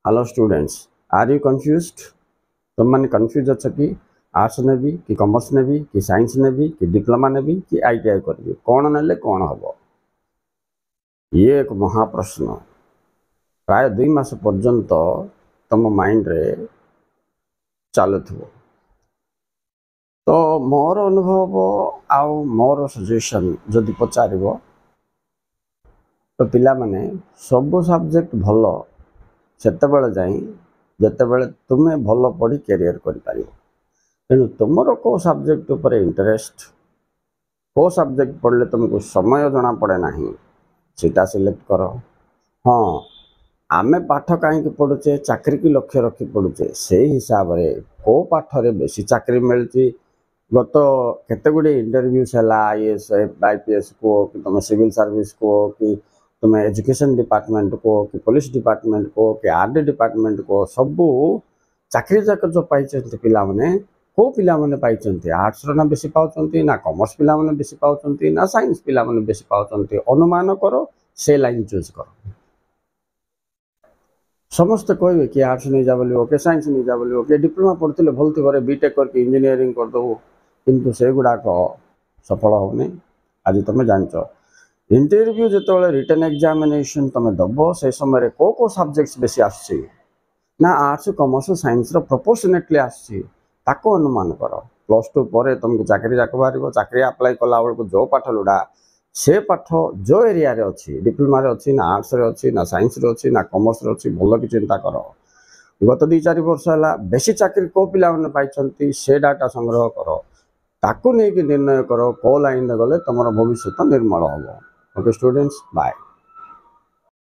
Hello students, are you confused? तुम मैंने confuse अच्छा कि आर्ट्स नेबी कि कॉमर्स नेबी कि साइंस नेबी कि डिप्लोमा नेबी कि आईटीआई करी कौन नेले कौन हम? ये एक महाप्रश्न प्राय 2 मास पर्यंत तुम माइंड रे चलुथिबो। तो मोर अनुभव आउ मोर सजेशन जदि पचारिबो तो पिला माने सब सब्जेक्ट भल सेतेबेले जाई जेतेबेले तुमे भल पढ़ी कैरियर करि पारिबो। तेणु तुमर को सब्जेक्ट उपर इंटरेस्ट, को सब्जेक्ट पढ़ले तुमको समय जना पड़े नहीं सीटा सिलेक्ट कर। हाँ, आमे पाठ कहीं पढ़ुचे चाकरी की लक्ष्य रखी पढ़ुचे से हिसाब रे को पाठरे बेसी चाकरी मिलती। गत केते गुडे इंटरव्यूज है आईएएस आईपीएस को कि तुम सिविल सर्विस को कि तुम एजुकेशन डिपार्टमेंट को कि पुलिस डिपार्टमेंट को कि आरडी डिपार्टमेंट को सबू चाकरी जाक जो पाई पिला माने को पिला माने पाई आर्ट्स ना बेसी पाउचंती ना कॉमर्स पिला माने बेसी पाउचंती ना साइंस पिला माने बेसी पाउचंती। अनुमान करो से लाइन चूज करो। समस्त कहे कि आर्ट्स नहीं जा बोलो कि साइंस नहीं जा बोलो कि डिप्लोमा पढ़ते भल थी बीटेक करके इंजीनियरिंग करदेबू किंतु से गुड़ाक सफल होनी। आज तुम जान इंटरव्यू जो रिटन एग्जामिनेशन तुम दब से समय को सब्जेक्ट्स बेसी आस ना आर्ट्स कॉमर्स साइंस प्रोपोर्शनेटली आसको अनुमान कर। +2 पर तुमको चाकरी जाक बाहर चाकरी अप्लाई कला बेलू जो पाठ लुड़ा से पाठ जो एरिया रे अच्छी डिप्लोमा अच्छी ना आर्ट्स अच्छी ना साइंस अच्छी ना कॉमर्स अच्छी भल कि चिंता कर। गत 2-4 वर्ष है बेसी चाकरी को पिला माने पाइछंती से डाटा संग्रह कर ताकू नहीं निर्णय कर को लाइन गले तुम भविष्य निर्मल हम। Okay students, bye.